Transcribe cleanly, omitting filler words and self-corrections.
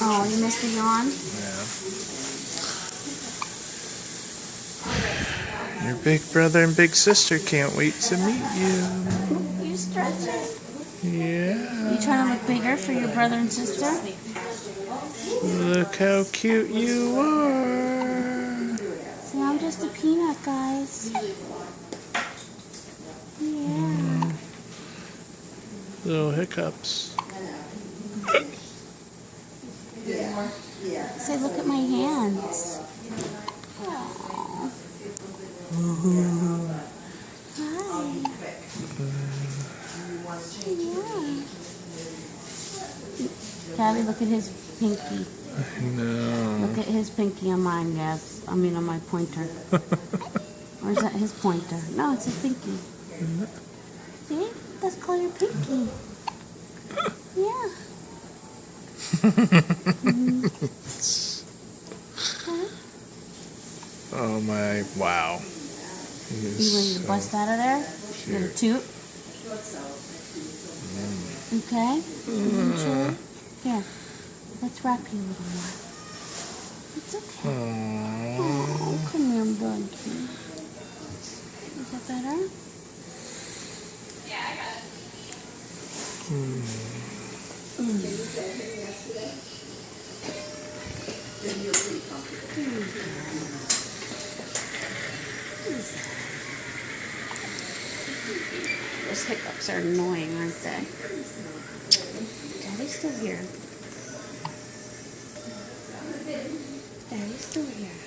Oh, you missed the yawn? Yeah. Your big brother and big sister can't wait to meet you. You stretching? Yeah. You trying to look bigger for your brother and sister? Look how cute you are. See, I'm just a peanut, guys. Yeah. Little hiccups. Say, look at my hands. Aww. Hi. Yeah. Gabby, look at his pinky. No. Look at his pinky on mine, Gabs. I mean, on my pointer. Or is that his pointer? No, it's his pinky. See? Let's call your pinky. Yeah. Oh my, wow. You ready to bust out of there? You gonna toot? Okay? Sure? Here, let's wrap you a little more. It's okay. Oh, come here, buddy. Is that better? Yeah, I got Those hiccups are annoying, aren't they? Daddy's still here. Daddy's still here.